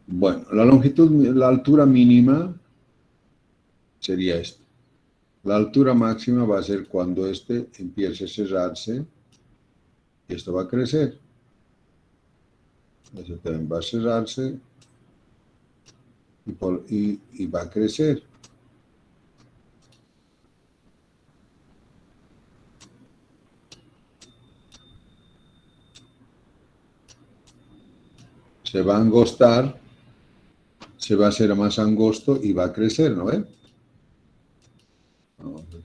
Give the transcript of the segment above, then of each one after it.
Bueno, la longitud, la altura mínima sería esta. La altura máxima va a ser cuando este empiece a cerrarse y esto va a crecer. Este también va a cerrarse y va a crecer. Se va a angostar, se va a hacer más angosto y va a crecer, ¿no ven? Vamos a ver.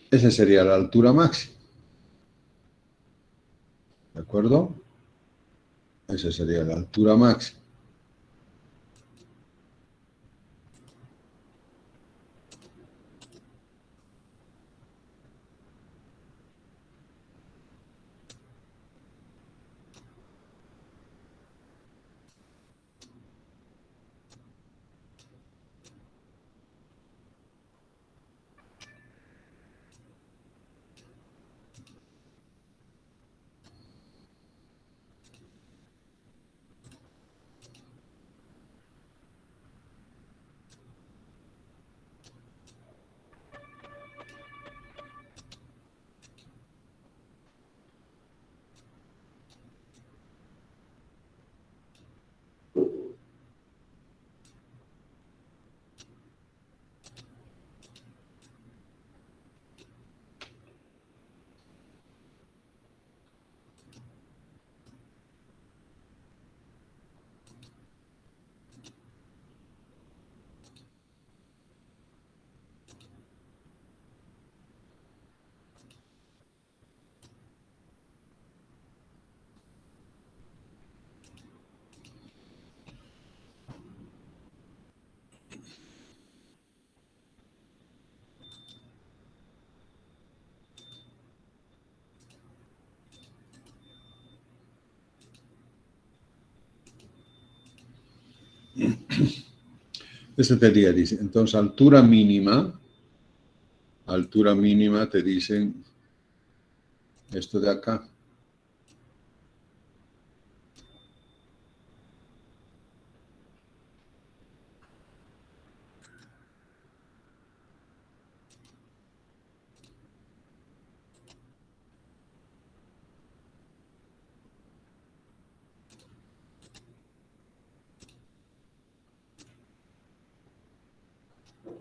Esa sería la altura máxima, ¿de acuerdo? Esa sería la altura máxima. Esa sería, dice, entonces altura mínima te dicen esto de acá.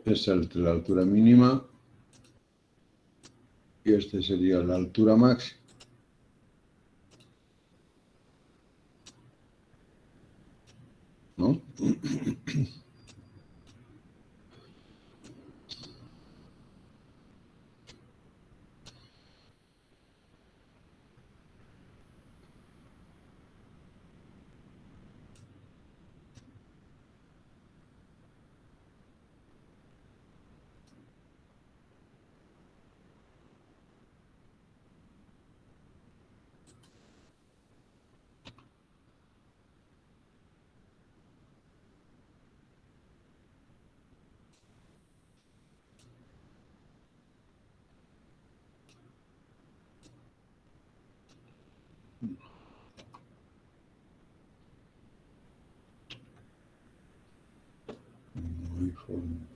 Esa es la altura mínima y esta sería la altura máxima. ¿No? Muy formal.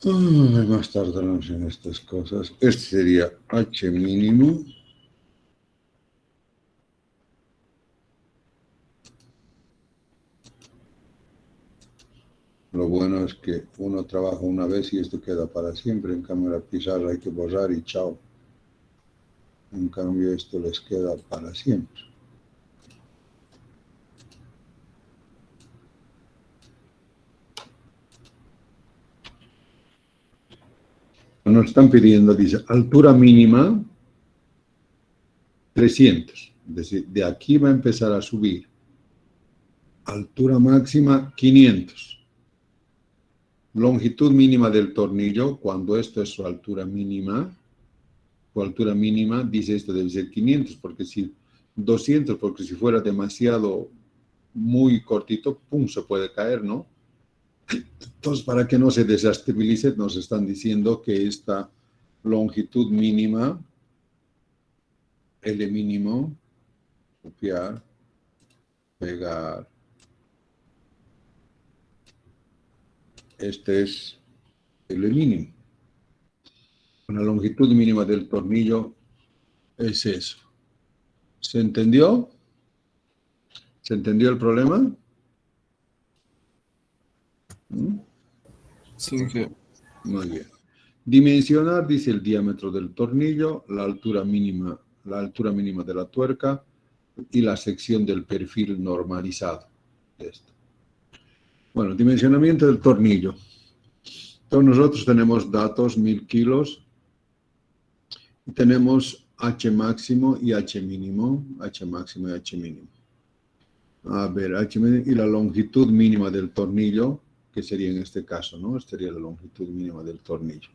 Más tardamos en estas cosas. Este sería H mínimo. Lo bueno es que uno trabaja una vez y esto queda para siempre. En cambio, la pizarra hay que borrar y chao. En cambio, esto les queda para siempre. Nos están pidiendo, dice, altura mínima 300. Es decir, de aquí va a empezar a subir. Altura máxima 500. Longitud mínima del tornillo, cuando esto es su altura mínima, dice esto debe ser 500, porque si 200, porque si fuera demasiado muy cortito, pum, se puede caer, ¿no? Entonces, para que no se desestabilice, nos están diciendo que esta longitud mínima, L mínimo, copiar, pegar, este es L mínimo. La longitud mínima del tornillo es eso. ¿Se entendió? ¿Se entendió el problema? ¿Mm? Sí, sí. Muy bien. Dimensionar, dice el diámetro del tornillo, la altura mínima de la tuerca y la sección del perfil normalizado. Esto. Bueno, dimensionamiento del tornillo. Entonces nosotros tenemos datos 1000 kilos y tenemos H máximo y H mínimo, H máximo y H mínimo. A ver, H mínimo y la longitud mínima del tornillo, que sería en este caso, ¿no? Esta sería la longitud mínima del tornillo.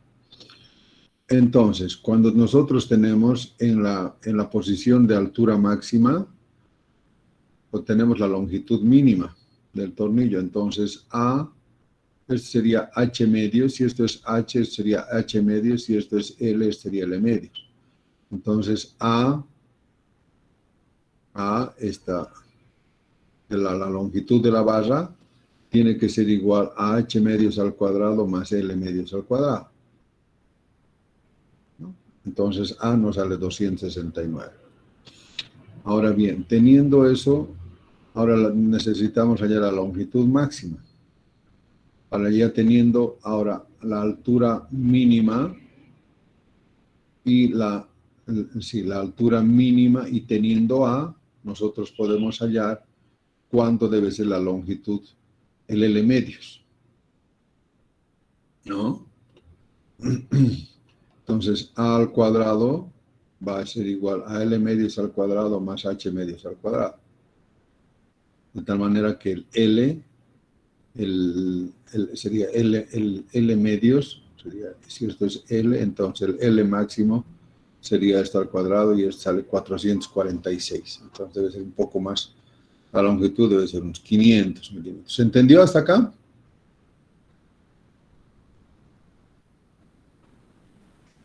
Entonces, cuando nosotros tenemos en la posición de altura máxima, obtenemos la longitud mínima del tornillo. Entonces, A, este sería H medios, si esto es H, sería H medios, si esto es L, sería L medios. Entonces, A esta, la longitud de la barra tiene que ser igual a H medios al cuadrado más L medios al cuadrado. ¿No? Entonces, A nos sale 269. Ahora bien, teniendo eso, ahora necesitamos hallar la longitud máxima. Para ya teniendo ahora la altura mínima y la altura mínima y teniendo A, nosotros podemos hallar cuánto debe ser la longitud, el L medios. ¿No? Entonces, A al cuadrado va a ser igual a L medios al cuadrado más H medios al cuadrado. De tal manera que el L, sería L medios, sería, si esto es L, entonces el L máximo sería esto al cuadrado y esto sale 446. Entonces debe ser un poco más, la longitud debe ser unos 500 milímetros. ¿Se entendió hasta acá?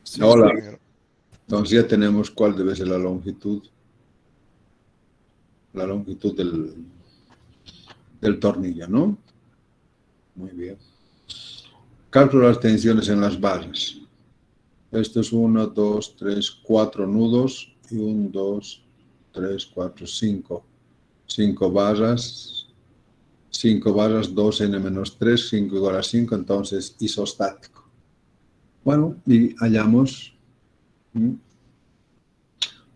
Sí, Hola. compañero. Entonces ya tenemos cuál debe ser la longitud del tornillo, ¿no? Muy bien. Cálculo las tensiones en las barras. Esto es 1, 2, 3, 4 nudos y 1, 2, 3, 4, 5. 5 barras, 2n-3, 5 igual a 5, entonces isostático. Bueno, y hallamos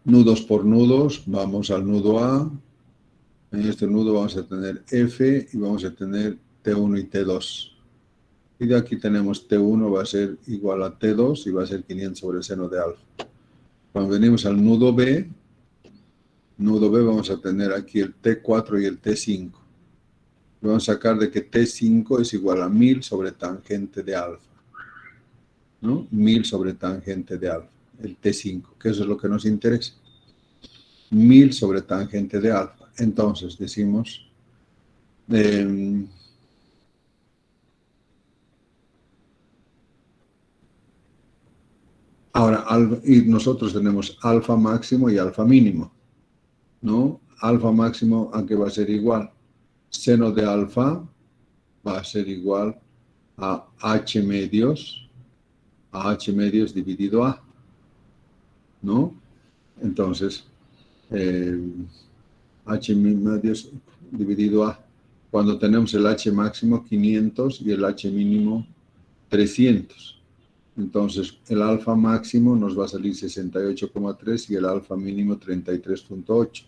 nudos por nudos, vamos al nudo A. En este nudo vamos a tener F y vamos a tener T1 y T2. Y de aquí tenemos T1 va a ser igual a T2 y va a ser 500 sobre el seno de alfa. Cuando venimos al nudo B vamos a tener aquí el T4 y el T5. Vamos a sacar de que T5 es igual a 1000 sobre tangente de alfa. ¿No? 1000 sobre tangente de alfa, el T5, que eso es lo que nos interesa. 1000 sobre tangente de alfa. Entonces decimos... ahora, y nosotros tenemos alfa máximo y alfa mínimo, ¿no? Alfa máximo, ¿a qué va a ser igual? Seno de alfa va a ser igual a H medios a H medios dividido A, ¿no? Entonces, H medios dividido A. Cuando tenemos el H máximo 500 y el H mínimo 300. Entonces, el alfa máximo nos va a salir 68,3 y el alfa mínimo 33,8.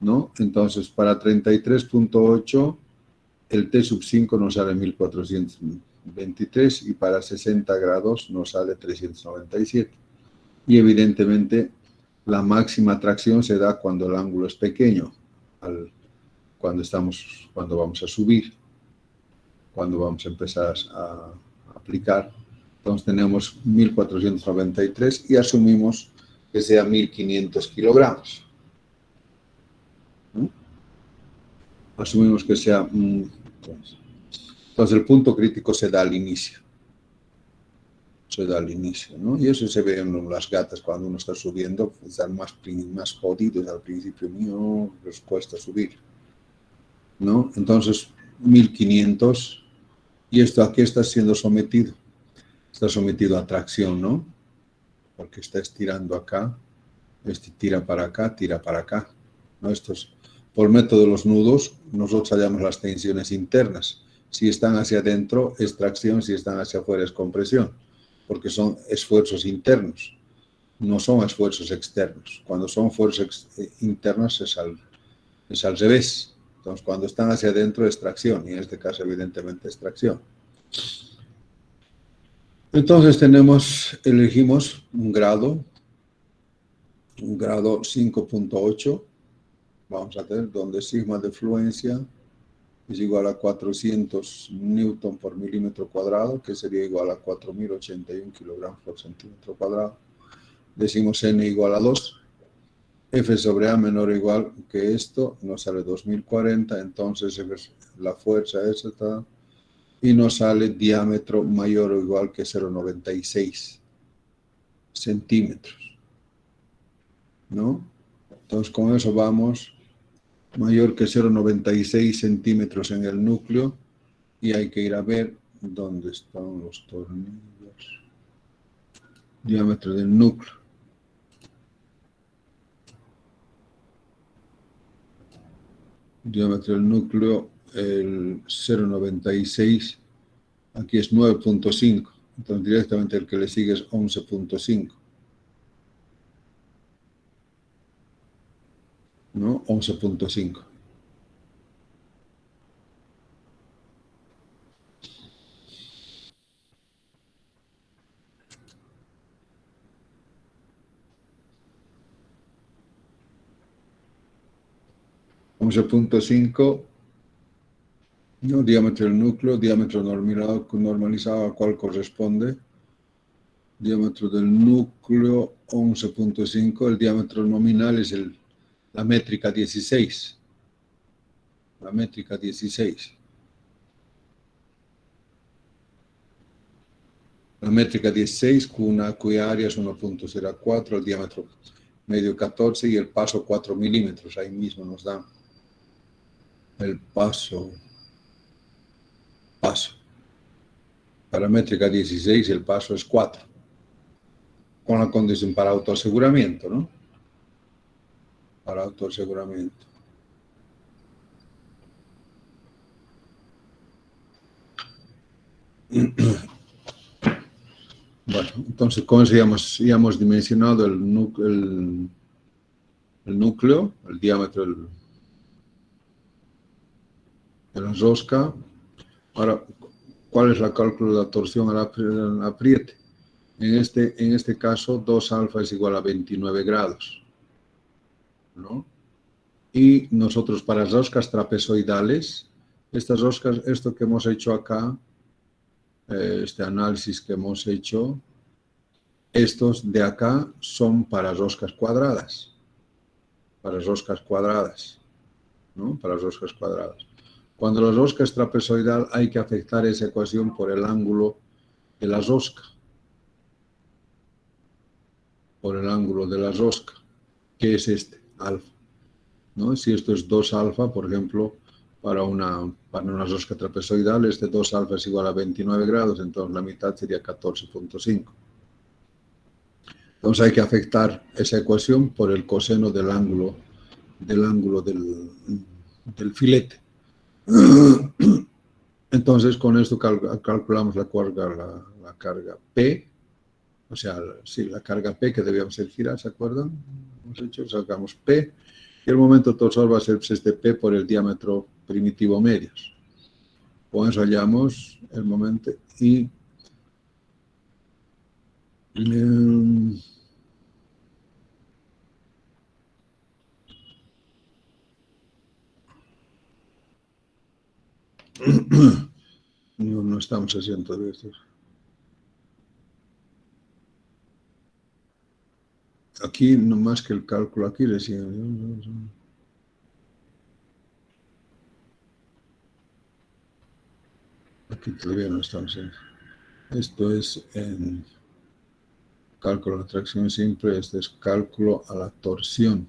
¿No? Entonces, para 33,8, el T sub 5 nos sale 1423 y para 60 grados nos sale 397. Y evidentemente, la máxima atracción se da cuando el ángulo es pequeño, cuando vamos a subir, cuando vamos a empezar a aplicar. Entonces tenemos 1493 y asumimos que sea 1500 kilogramos. ¿No? Asumimos que sea... Entonces el punto crítico se da al inicio. Se da al inicio, ¿no? Y eso se ve en las gatas cuando uno está subiendo, pues están más jodidos al principio, mío, les cuesta subir, ¿no? Entonces, 1500, y esto aquí está siendo sometido. Está sometido a tracción, ¿no? Porque está estirando acá, este tira para acá, ¿no? Esto es, por método de los nudos, nosotros hallamos las tensiones internas. Si están hacia adentro es tracción, si están hacia afuera es compresión, porque son esfuerzos internos, no son esfuerzos externos. Cuando son fuerzas internas es al revés. Entonces, cuando están hacia adentro es tracción, y en este caso evidentemente es tracción. Entonces elegimos un grado 5.8, vamos a tener donde sigma de fluencia es igual a 400 newton por milímetro cuadrado, que sería igual a 4081 kilogramos por centímetro cuadrado. Decimos n igual a 2, F sobre A menor o igual que esto, nos sale 2040, entonces la fuerza es esta, y nos sale diámetro mayor o igual que 0,96 centímetros, ¿no? Entonces con eso vamos, mayor que 0,96 centímetros en el núcleo, y hay que ir a ver dónde están los tornillos. Diámetro del núcleo. Diámetro del núcleo, el 0,96, aquí es 9.5, entonces directamente el que le sigue es 11.5, ¿no? 11.5. ¿no? Diámetro del núcleo, diámetro normalizado a cuál corresponde. Diámetro del núcleo 11.5, el diámetro nominal es la métrica 16. La métrica 16. La métrica 16, cuya área es 1.04, el diámetro medio 14 y el paso 4 milímetros. Ahí mismo nos da el paso. Para métrica 16 el paso es 4. Con la condición para autoaseguramiento, ¿no? Para autoaseguramiento. Bueno, entonces con eso ya hemos dimensionado el núcleo, el diámetro de la rosca. Ahora, ¿cuál es la cálculo de la torsión al apriete? En este caso, 2 alfa es igual a 29 grados, ¿no? Y nosotros para roscas trapezoidales, estas roscas, esto que hemos hecho acá, este análisis que hemos hecho, estos de acá son para roscas cuadradas. Para roscas cuadradas, ¿no? Para roscas cuadradas. Cuando la rosca es trapezoidal hay que afectar esa ecuación por el ángulo de la rosca. Por el ángulo de la rosca, que es este, alfa, ¿no? Si esto es 2 alfa, por ejemplo, para una rosca trapezoidal, este 2 alfa es igual a 29 grados, entonces la mitad sería 14.5. Entonces hay que afectar esa ecuación por el coseno del ángulo del filete. Entonces con esto calculamos la carga P, o sea, sí, la carga P que debíamos girar, ¿se acuerdan? Hemos hecho, sacamos P, y el momento torsor va a ser este P por el diámetro primitivo medios. Con eso hallamos el momento y no estamos haciendo de esto. Aquí, no más que el cálculo, aquí decía. Aquí todavía no estamos. Esto es en cálculo de tracción simple, este es cálculo a la torsión.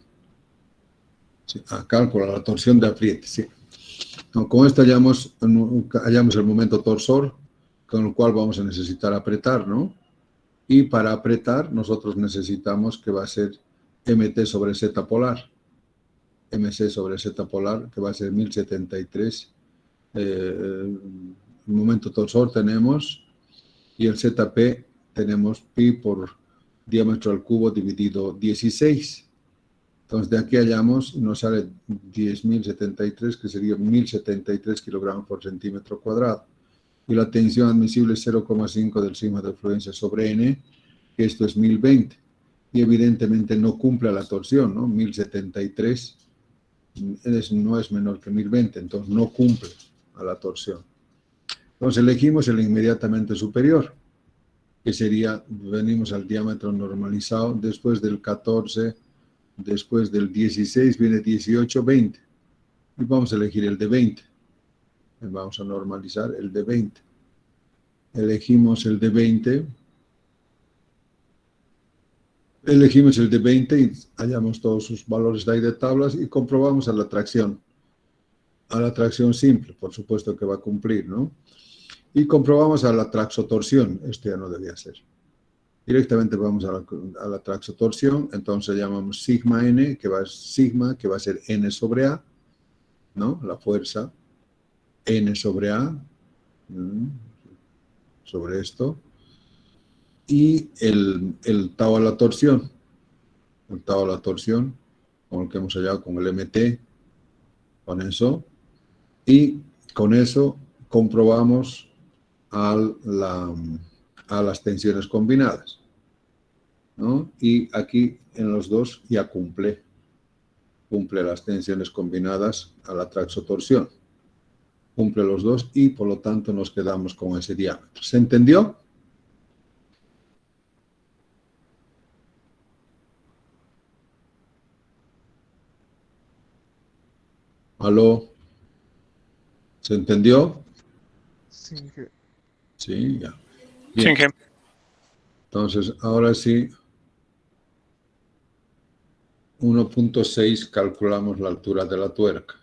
Sí, cálculo a la torsión de apriete, sí. Con esto hallamos el momento torsor, con el cual vamos a necesitar apretar, ¿no? Y para apretar, nosotros necesitamos que va a ser mt sobre z polar. mc sobre z polar, que va a ser 1073. El momento torsor tenemos, y el zp tenemos pi por diámetro al cubo dividido 16. Entonces, de aquí hallamos, nos sale 10.073, que sería 1.073 kilogramos por centímetro cuadrado. Y la tensión admisible es 0,5 del sigma de fluencia sobre n, que esto es 1020. Y evidentemente no cumple la torsión, ¿no? 1073 no es menor que 1020, entonces no cumple a la torsión. Entonces elegimos el inmediatamente superior, que sería, venimos al diámetro normalizado, después del 14, después del 16 viene 18, 20. Y vamos a elegir el de 20. Vamos a normalizar el de 20. Elegimos el de 20. Elegimos el de 20 y hallamos todos sus valores de ahí de tablas y comprobamos a la tracción simple, por supuesto que va a cumplir, ¿no? Y comprobamos a la traxotorsión, esto ya no debía ser. Directamente vamos a la traxotorsión, entonces llamamos sigma n, que va a ser n sobre a, ¿no? La fuerza n sobre a, sobre esto, y el tau a la torsión, con el que hemos hallado con el mt, con eso, y con eso comprobamos a las tensiones combinadas, ¿no? Y aquí en los dos ya cumple las tensiones combinadas a la traxotorsión. Cumple los dos y por lo tanto nos quedamos con ese diámetro. ¿Se entendió? ¿Aló? ¿Se entendió? Sí, jefe. Sí, ya. Sí, Bien. jefe. Entonces, ahora sí, 1.6 calculamos la altura de la tuerca.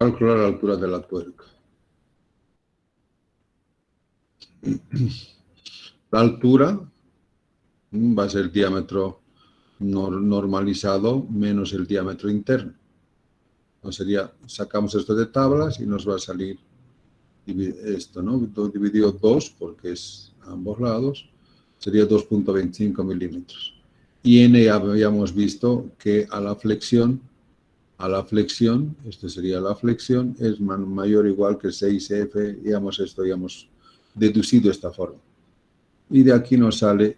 Calcular la altura de la tuerca. La altura va a ser el diámetro normalizado menos el diámetro interno. Entonces sería, sacamos esto de tablas y nos va a salir esto, ¿no? Dividido 2, porque es a ambos lados, sería 2.25 milímetros. Y n ya habíamos visto que a la flexión, esto sería la flexión, es mayor o igual que 6F, esto ya hemos deducido esta forma. Y de aquí nos sale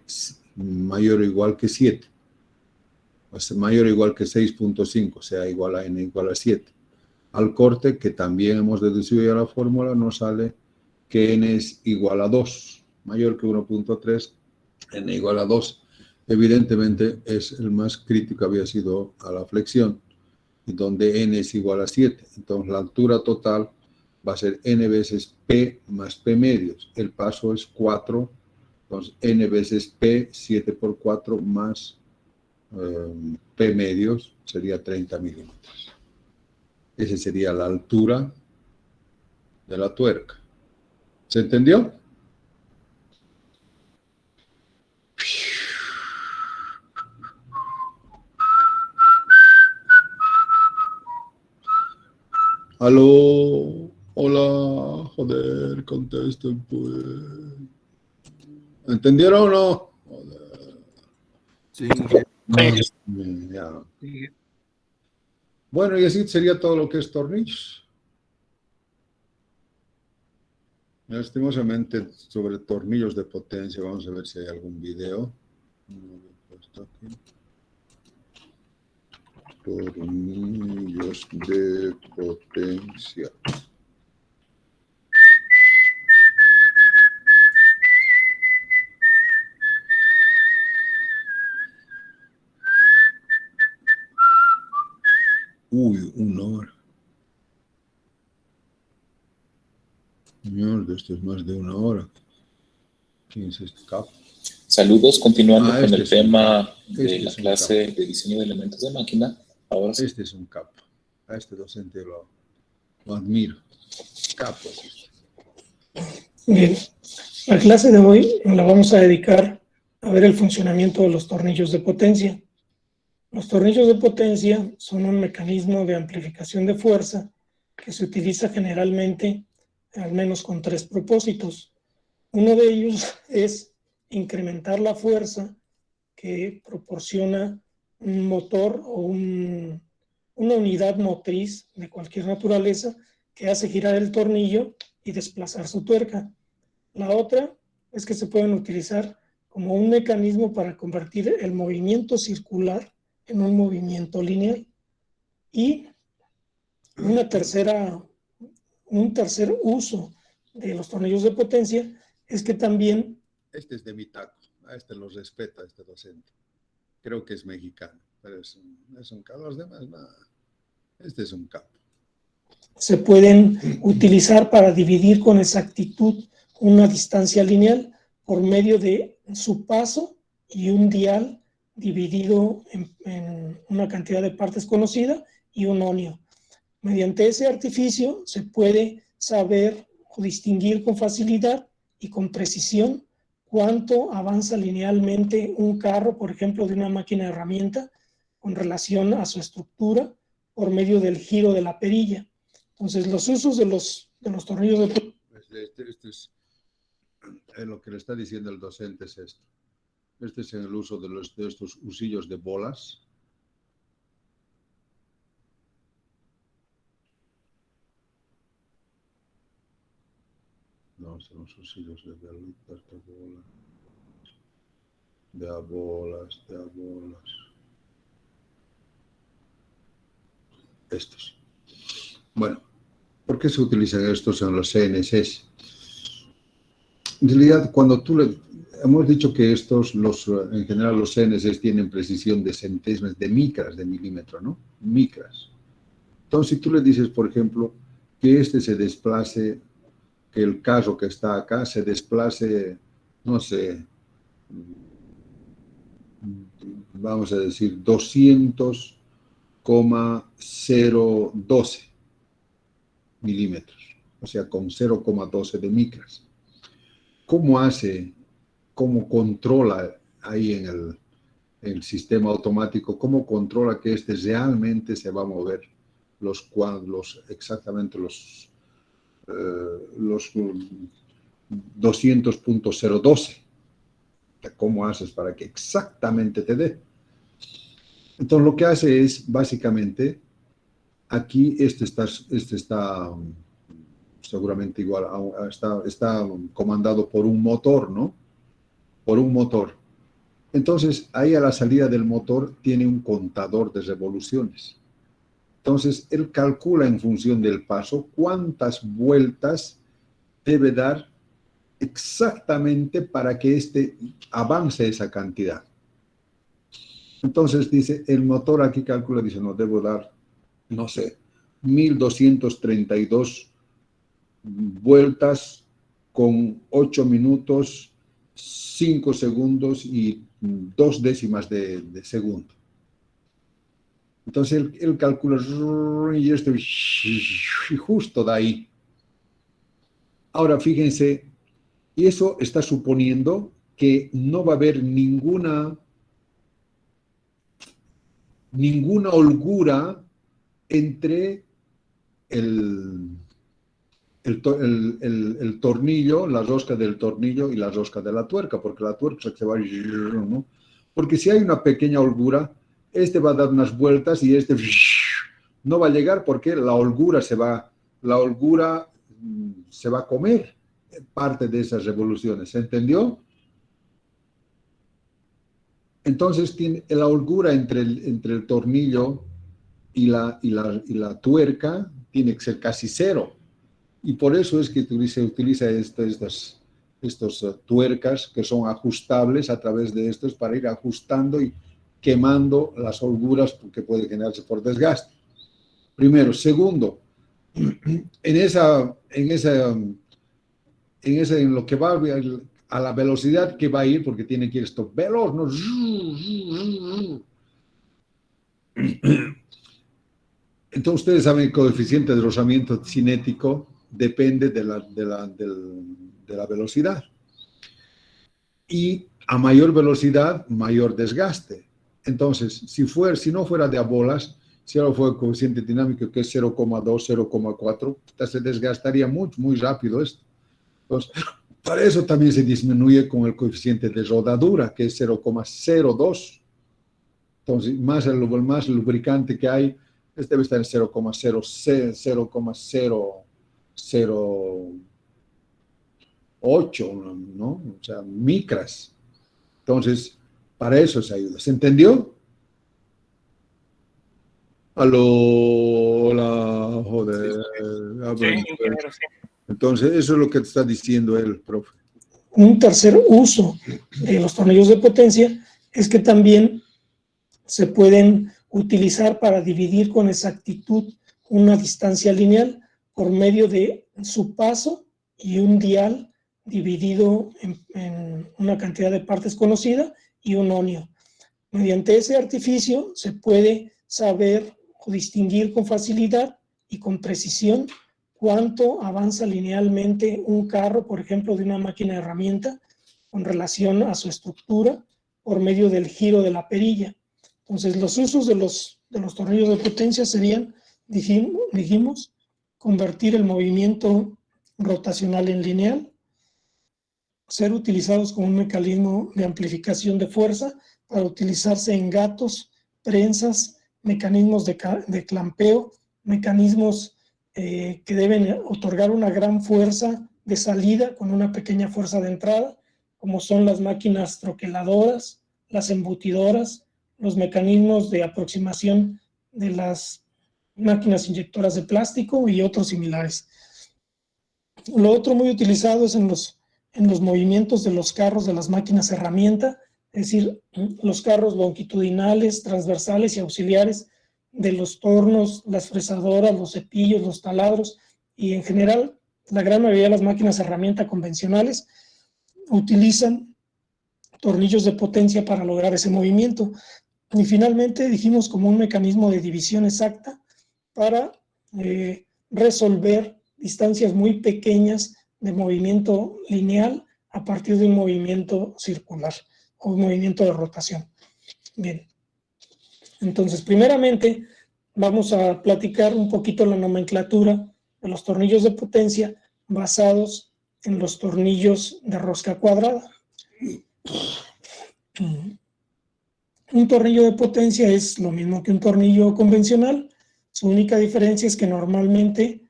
mayor o igual que 7. Mayor o igual que 6.5, o sea, igual a n igual a 7. Al corte, que también hemos deducido ya la fórmula, nos sale que n es igual a 2, mayor que 1.3, n igual a 2. Evidentemente es el más crítico, había sido a la flexión, donde n es igual a 7. Entonces la altura total va a ser n veces p más p medios. El paso es 4, entonces n veces p, 7 por 4 más p medios, sería 30 milímetros. Esa sería la altura de la tuerca. ¿Se entendió? Aló, hola, joder, contesten pues. ¿Entendieron o no? Joder. Sí. Ya. Bueno, y así sería todo lo que es tornillos. Lastimosamente, sobre tornillos de potencia, vamos a ver si hay algún video. Tornillos de potencia. Uy, 1 hora. Señor, esto es más de 1 hora. ¿Quién es este capo? Saludos, continuando con este el es un tema capo. de Este la es un clase capo. de diseño de elementos de máquina. Ahora sí. Este es un capo. A este docente lo admiro. Capo es este. Bien, la clase de hoy la vamos a dedicar a ver el funcionamiento de los tornillos de potencia. Los tornillos de potencia son un mecanismo de amplificación de fuerza que se utiliza generalmente al menos con 3 propósitos. Uno de ellos es incrementar la fuerza que proporciona un motor o una unidad motriz de cualquier naturaleza que hace girar el tornillo y desplazar su tuerca. La otra es que se pueden utilizar como un mecanismo para convertir el movimiento circular en un movimiento lineal. Y un tercer uso de los tornillos de potencia es que también... Este es de mi taco. A este lo respeta, este docente. Creo que es mexicano, pero es un capo. Los demás, no. Este es un capo. Se pueden utilizar para dividir con exactitud una distancia lineal por medio de su paso y un dial dividido en una cantidad de partes conocida y un onio. Mediante ese artificio se puede saber o distinguir con facilidad y con precisión cuánto avanza linealmente un carro, por ejemplo, de una máquina de herramienta, con relación a su estructura por medio del giro de la perilla. Entonces, los usos de los tornillos de... Este es lo que le está diciendo el docente es esto. Este es el uso de estos usillos de bolas. No, son los usillos de velitas, de bolas. Estos. Bueno, ¿por qué se utilizan estos en los CNCs? En realidad, cuando hemos dicho que en general los CNCs tienen precisión de centésimas, de micras, de milímetro, ¿no? Micras. Entonces, si tú le dices, por ejemplo, que este se desplace, que el carro que está acá se desplace, no sé, vamos a decir 200,012 milímetros, o sea, con 0,12 de micras. ¿Cómo controla ahí en el sistema automático, cómo controla que este realmente se va a mover exactamente los 200,012? ¿Cómo haces para que exactamente te dé? Entonces lo que hace es, básicamente, aquí este está seguramente igual, está comandado por un motor, ¿no? Por un motor. Entonces, ahí a la salida del motor tiene un contador de revoluciones. Entonces, él calcula en función del paso cuántas vueltas debe dar exactamente para que este avance esa cantidad. Entonces dice, el motor aquí calcula, dice, no, debo dar, no sé, 1232 vueltas con 8 minutos, 5 segundos y 2 décimas de segundo. Entonces él calcula y esto y justo de ahí. Ahora fíjense, y eso está suponiendo que no va a haber ninguna holgura entre el tornillo, la rosca del tornillo y la rosca de la tuerca, porque la tuerca se va a ir, ¿no? Porque si hay una pequeña holgura, este va a dar unas vueltas y este no va a llegar porque la holgura se va a comer parte de esas revoluciones. ¿Se entendió? Entonces tiene la holgura entre el tornillo y la tuerca tiene que ser casi cero. Y por eso es que utiliza estos tuercas que son ajustables a través de estos para ir ajustando y quemando las holguras que puede generarse por desgaste. Primero. Segundo, en lo que va a la velocidad que va a ir, porque tiene que ir esto veloz, ¿no? Entonces ustedes saben que el coeficiente de rozamiento cinético depende de la velocidad. Y a mayor velocidad, mayor desgaste. Entonces, si no fuera de a bolas, si ahora fuera el coeficiente dinámico que es 0,2, 0,4, se desgastaría muy rápido esto. Entonces, para eso también se disminuye con el coeficiente de rodadura, que es 0,02. Entonces, más lubricante que hay, este debe estar en 0,008, ¿no? O sea, micras. Entonces, para eso se ayuda. ¿Se entendió? Aló, hola, joder. Sí, ingeniero, sí. Entonces, eso es lo que te está diciendo él, profe. Un tercer uso de los tornillos de potencia es que también se pueden utilizar para dividir con exactitud una distancia lineal por medio de su paso y un dial dividido en una cantidad de partes conocida y un onio. Mediante ese artificio se puede saber o distinguir con facilidad y con precisión cuánto avanza linealmente un carro, por ejemplo, de una máquina de herramienta, con relación a su estructura por medio del giro de la perilla. Entonces, los usos de los tornillos de potencia serían, dijimos, convertir el movimiento rotacional en lineal, ser utilizados como un mecanismo de amplificación de fuerza para utilizarse en gatos, prensas, mecanismos de clampeo, mecanismos que deben otorgar una gran fuerza de salida con una pequeña fuerza de entrada, como son las máquinas troqueladoras, las embutidoras, los mecanismos de aproximación de las máquinas inyectoras de plástico y otros similares. Lo otro muy utilizado es en los movimientos de los carros de las máquinas herramienta, es decir, los carros longitudinales, transversales y auxiliares de los tornos, las fresadoras, los cepillos, los taladros y en general la gran mayoría de las máquinas herramienta convencionales utilizan tornillos de potencia para lograr ese movimiento. Y finalmente dijimos como un mecanismo de división exacta para resolver distancias muy pequeñas de movimiento lineal a partir de un movimiento circular o un movimiento de rotación. Bien, entonces primeramente vamos a platicar un poquito la nomenclatura de los tornillos de potencia basados en los tornillos de rosca cuadrada. Un tornillo de potencia es lo mismo que un tornillo convencional. Su única diferencia es que normalmente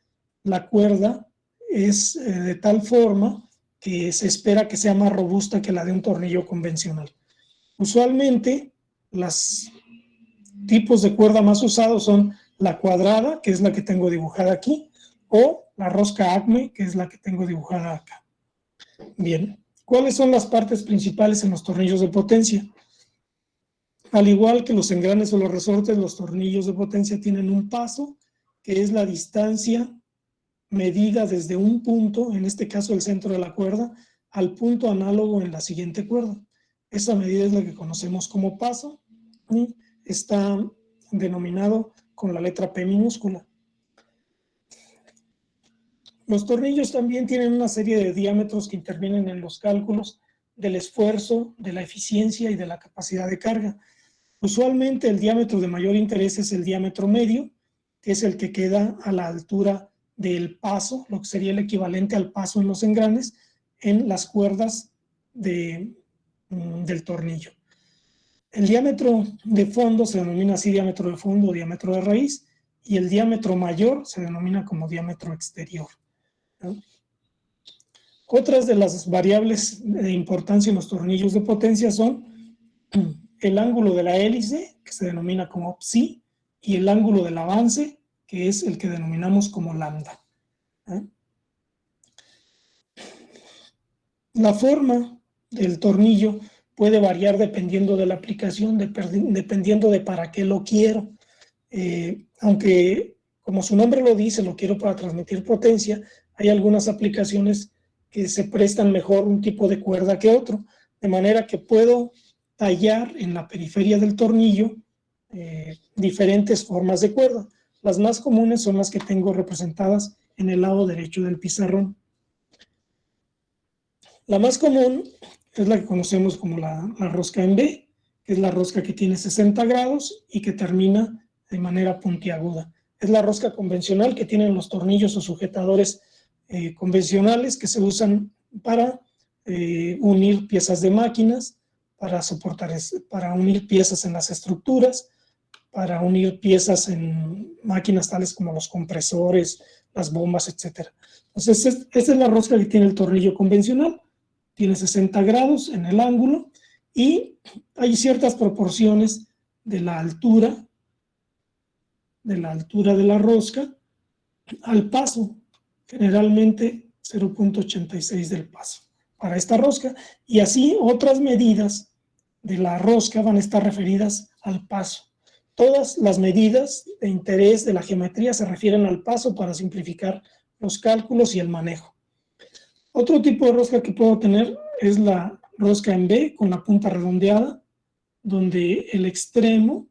la cuerda es de tal forma que se espera que sea más robusta que la de un tornillo convencional. Usualmente, los tipos de cuerda más usados son la cuadrada, que es la que tengo dibujada aquí, o la rosca Acme, que es la que tengo dibujada acá. Bien, ¿cuáles son las partes principales en los tornillos de potencia? Al igual que los engranes o los resortes, los tornillos de potencia tienen un paso, que es la distancia medida desde un punto, en este caso el centro de la cuerda, al punto análogo en la siguiente cuerda. Esa medida es la que conocemos como paso y está denominado con la letra P minúscula. Los tornillos también tienen una serie de diámetros que intervienen en los cálculos del esfuerzo, de la eficiencia y de la capacidad de carga. Usualmente el diámetro de mayor interés es el diámetro medio, que es el que queda a la altura del paso, lo que sería el equivalente al paso en los engranes, en las cuerdas del tornillo. El diámetro de fondo se denomina así diámetro de fondo o diámetro de raíz, y el diámetro mayor se denomina como diámetro exterior, ¿no? Otras de las variables de importancia en los tornillos de potencia son el ángulo de la hélice, que se denomina como psi, y el ángulo del avance, que es el que denominamos como lambda. La forma del tornillo puede variar dependiendo de la aplicación, dependiendo de para qué lo quiero. Aunque, como su nombre lo dice, lo quiero para transmitir potencia, hay algunas aplicaciones que se prestan mejor un tipo de cuerda que otro, de manera que puedo tallar en la periferia del tornillo diferentes formas de cuerda. Las más comunes son las que tengo representadas en el lado derecho del pizarrón. La más común es la que conocemos como la rosca en B, que es la rosca que tiene 60 grados y que termina de manera puntiaguda. Es la rosca convencional que tienen los tornillos o sujetadores convencionales que se usan para unir piezas de máquinas, para unir piezas en las estructuras, para unir piezas en máquinas tales como los compresores, las bombas, etc. Entonces, esta es la rosca que tiene el tornillo convencional. Tiene 60 grados en el ángulo y hay ciertas proporciones de la altura de la rosca al paso, generalmente 0.86 del paso para esta rosca, y así otras medidas de la rosca van a estar referidas al paso. Todas las medidas de interés de la geometría se refieren al paso para simplificar los cálculos y el manejo. Otro tipo de rosca que puedo tener es la rosca en B con la punta redondeada, donde el extremo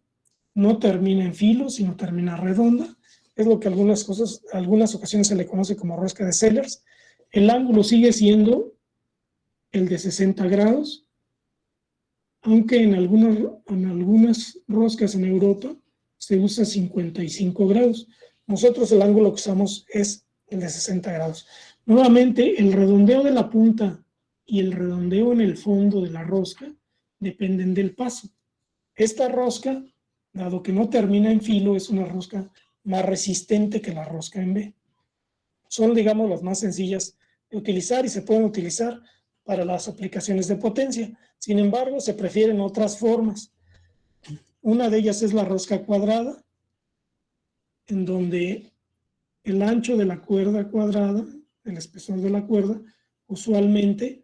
no termina en filo, sino termina redonda. Es lo que algunas ocasiones se le conoce como rosca de Sellers. El ángulo sigue siendo el de 60 grados, aunque en algunas roscas en Europa se usa 55 grados. Nosotros el ángulo que usamos es el de 60 grados. Nuevamente, el redondeo de la punta y el redondeo en el fondo de la rosca dependen del paso. Esta rosca, dado que no termina en filo, es una rosca más resistente que la rosca en B. Son, digamos, las más sencillas de utilizar y se pueden utilizar para las aplicaciones de potencia. Sin embargo, se prefieren otras formas. Una de ellas es la rosca cuadrada, en donde el ancho de la cuerda cuadrada, el espesor de la cuerda, usualmente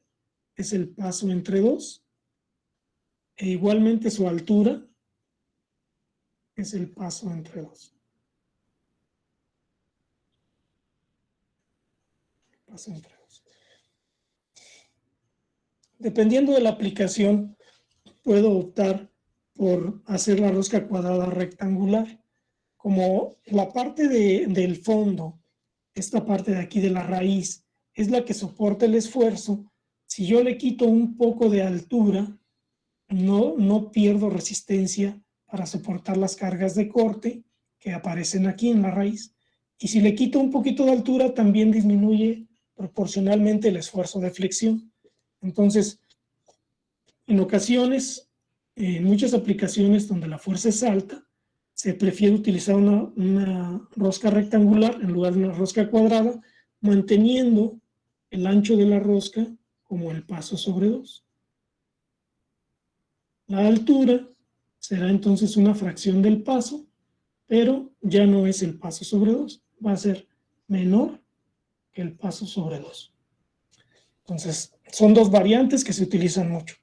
es el paso entre dos, e igualmente su altura es el paso entre dos. Paso entre dos. Dependiendo de la aplicación, puedo optar por hacer la rosca cuadrada rectangular. Como la parte del fondo, esta parte de aquí de la raíz, es la que soporta el esfuerzo, si yo le quito un poco de altura, no pierdo resistencia para soportar las cargas de corte que aparecen aquí en la raíz. Y si le quito un poquito de altura, también disminuye proporcionalmente el esfuerzo de flexión. Entonces, en ocasiones, en muchas aplicaciones donde la fuerza es alta, se prefiere utilizar una rosca rectangular en lugar de una rosca cuadrada, manteniendo el ancho de la rosca como el paso sobre 2. La altura será entonces una fracción del paso, pero ya no es el paso sobre 2, va a ser menor el paso sobre 2. Entonces, son dos variantes que se utilizan mucho.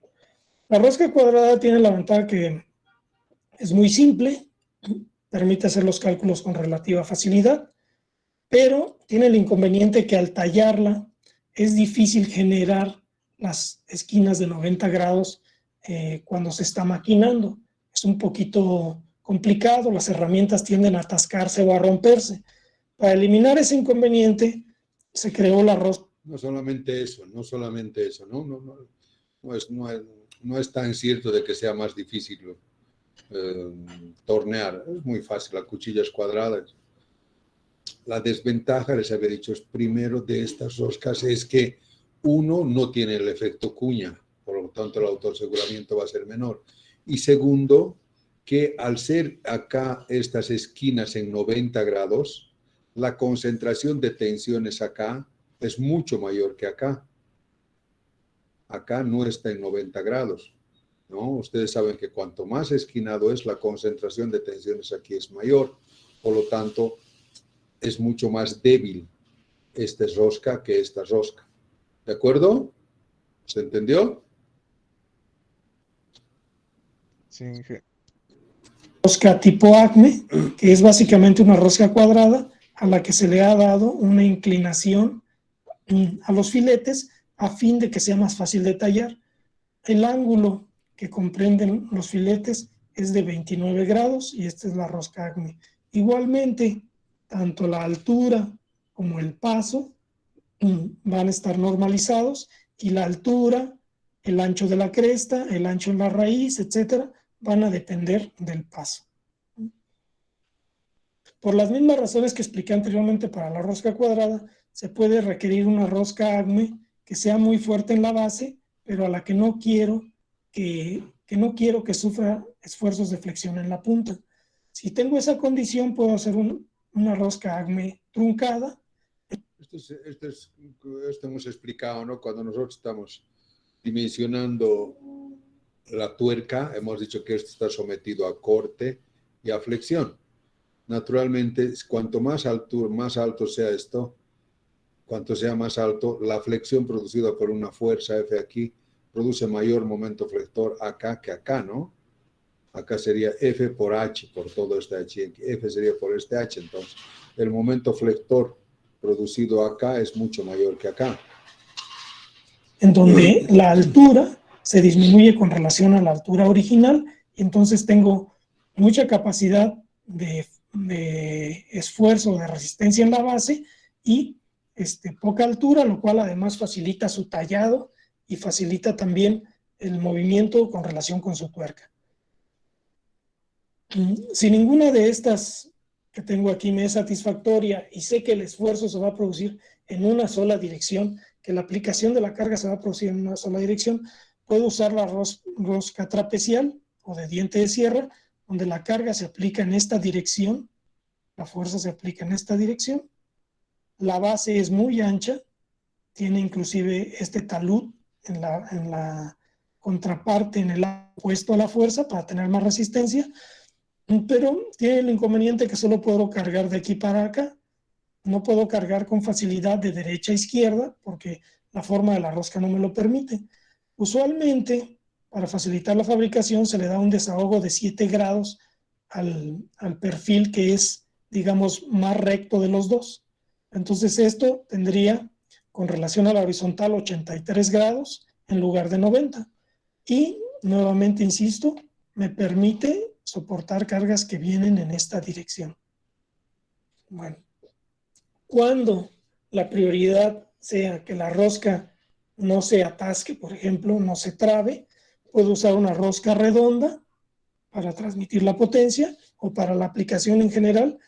La rosca cuadrada tiene la ventaja que es muy simple, permite hacer los cálculos con relativa facilidad, pero tiene el inconveniente que al tallarla es difícil generar las esquinas de 90 grados cuando se está maquinando. Es un poquito complicado, las herramientas tienden a atascarse o a romperse. Para eliminar ese inconveniente, se creó la rosca. No solamente eso, ¿no? No es tan cierto de que sea más difícil tornear. Es muy fácil, las cuchillas cuadradas. La desventaja, les había dicho, es primero de estas roscas es que uno no tiene el efecto cuña, por lo tanto el autoaseguramiento va a ser menor. Y segundo, que al ser acá estas esquinas en 90 grados, la concentración de tensiones acá es mucho mayor que acá. Acá no está en 90 grados, ¿no? Ustedes saben que cuanto más esquinado es, la concentración de tensiones aquí es mayor. Por lo tanto, es mucho más débil esta rosca que esta rosca. ¿De acuerdo? ¿Se entendió? Sí, Inge. Rosca tipo Acme, que es básicamente una rosca cuadrada a la que se le ha dado una inclinación a los filetes a fin de que sea más fácil de tallar. El ángulo que comprenden los filetes es de 29 grados y esta es la rosca Acme. Igualmente, tanto la altura como el paso van a estar normalizados y la altura, el ancho de la cresta, el ancho en la raíz, etcétera, van a depender del paso. Por las mismas razones que expliqué anteriormente para la rosca cuadrada, se puede requerir una rosca Acme que sea muy fuerte en la base, pero a la que no quiero que sufra esfuerzos de flexión en la punta. Si tengo esa condición, puedo hacer una rosca Acme truncada. Esto hemos explicado, ¿no? Cuando nosotros estamos dimensionando la tuerca, hemos dicho que esto está sometido a corte y a flexión. Naturalmente, cuanto más alto sea esto, cuanto sea más alto, la flexión producida por una fuerza F aquí produce mayor momento flector acá que acá, ¿no? Acá sería F por H, por todo este H. F sería por este H. Entonces, el momento flector producido acá es mucho mayor que acá. En donde la altura se disminuye con relación a la altura original, y entonces tengo mucha capacidad de esfuerzo, de resistencia en la base y poca altura, lo cual además facilita su tallado y facilita también el movimiento con relación con su tuerca. Si ninguna de estas que tengo aquí me es satisfactoria y sé que el esfuerzo se va a producir en una sola dirección, que la aplicación de la carga se va a producir en una sola dirección, puedo usar la rosca trapecial o de diente de sierra, donde la carga se aplica en esta dirección, la fuerza se aplica en esta dirección, la base es muy ancha, tiene inclusive este talud en la contraparte, en el lado opuesto a la fuerza para tener más resistencia, pero tiene el inconveniente que solo puedo cargar de aquí para acá. No puedo cargar con facilidad de derecha a izquierda porque la forma de la rosca no me lo permite. Usualmente, para facilitar la fabricación, se le da un desahogo de 7 grados al perfil que es, digamos, más recto de los dos. Entonces esto tendría, con relación a la horizontal, 83 grados en lugar de 90. Y, nuevamente insisto, me permite soportar cargas que vienen en esta dirección. Bueno, cuando la prioridad sea que la rosca no se atasque, por ejemplo, no se trabe, puedo usar una rosca redonda para transmitir la potencia o para la aplicación en general.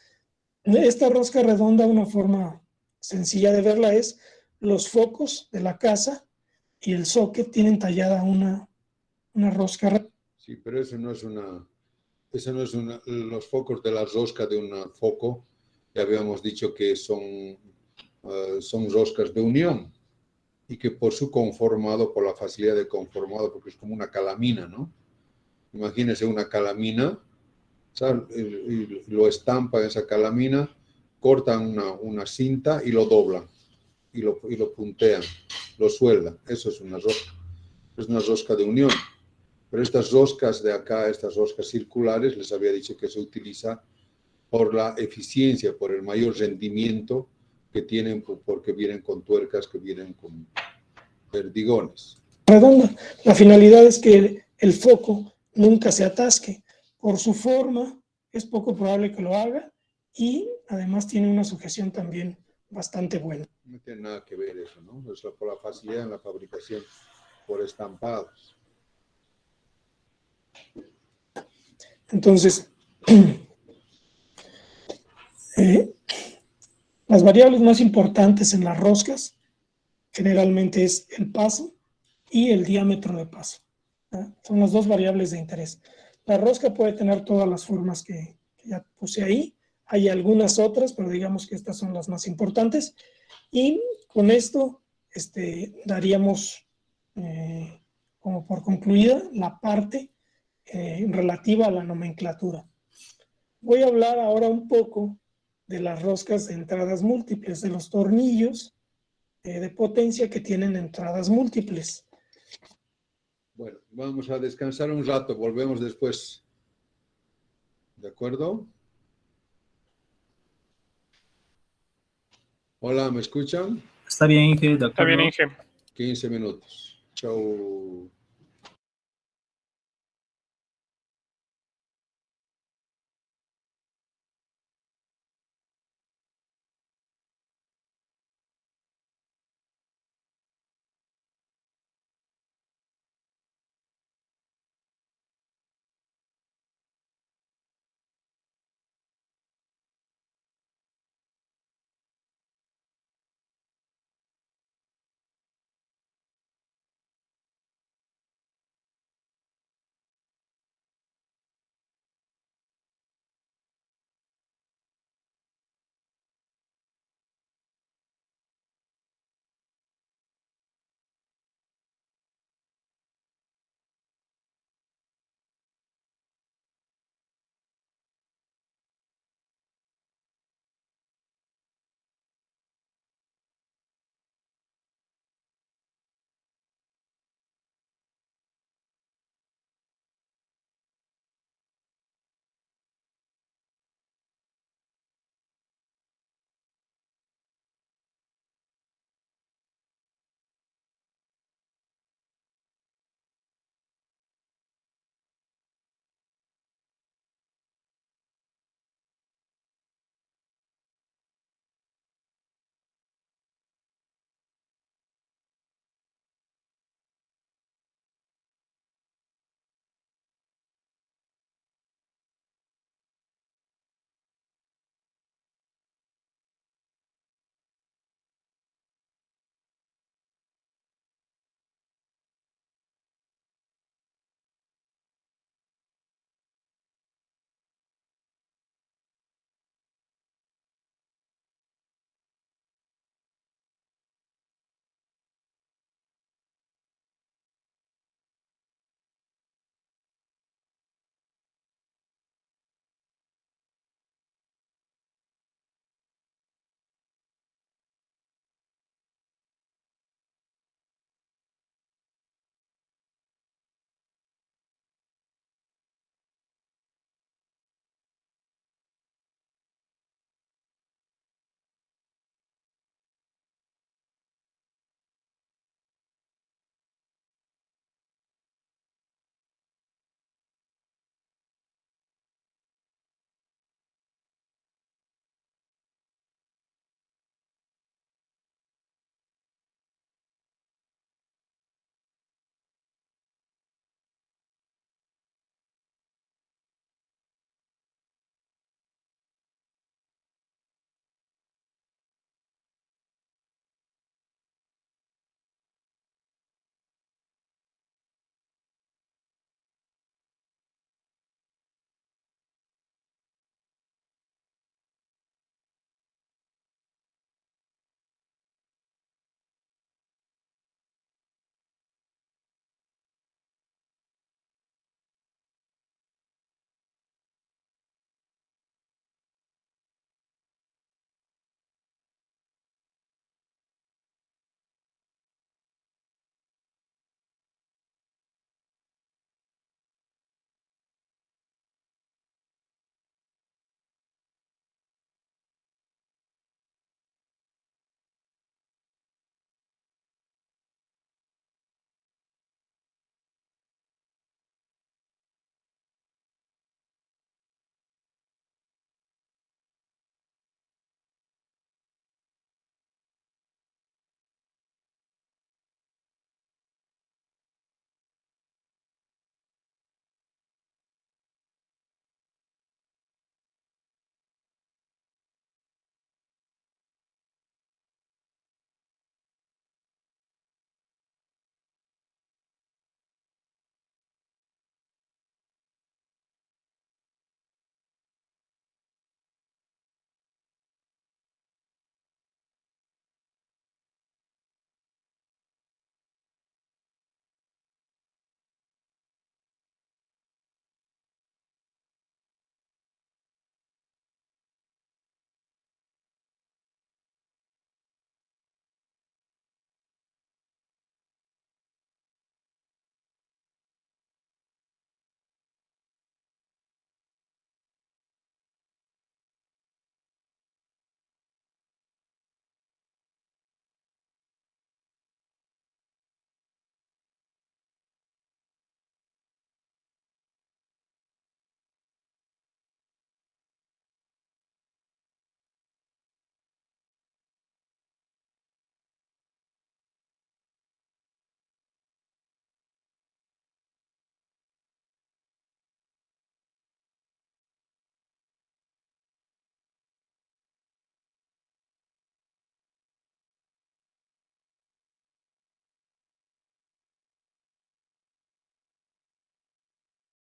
Esta rosca redonda, una forma sencilla de verla es los focos de la casa y el socket tienen tallada una rosca redonda. Sí, pero eso no es los focos de la rosca de un foco, ya habíamos dicho que son roscas de unión y que por su conformado, por la facilidad de conformado, porque es como una calamina, ¿no? Imagínense una calamina, ¿sabes? Y lo estampan esa calamina, cortan una cinta y lo doblan. y lo puntean, lo sueldan. Eso es una rosca. Es una rosca de unión. Pero estas roscas de acá, estas roscas circulares, les había dicho que se utiliza por la eficiencia, por el mayor rendimiento que tienen, porque vienen con tuercas, que vienen con perdigones. Redonda. La finalidad es que el foco nunca se atasque. Por su forma, es poco probable que lo haga y además tiene una sujeción también bastante buena. No tiene nada que ver eso, ¿no? Es por la facilidad en la fabricación, por estampados. Entonces, las variables más importantes en las roscas generalmente es el paso y el diámetro de paso. Son las dos variables de interés. La rosca puede tener todas las formas que ya puse ahí. Hay algunas otras, pero digamos que estas son las más importantes. Y con esto daríamos como por concluida la parte relativa a la nomenclatura. Voy a hablar ahora un poco de las roscas de entradas múltiples, de los tornillos de potencia que tienen entradas múltiples. Bueno, vamos a descansar un rato, volvemos después. ¿De acuerdo? Hola, ¿me escuchan? Está bien, Inge, de acuerdo. Está bien, Inge. 15 minutos. Chau.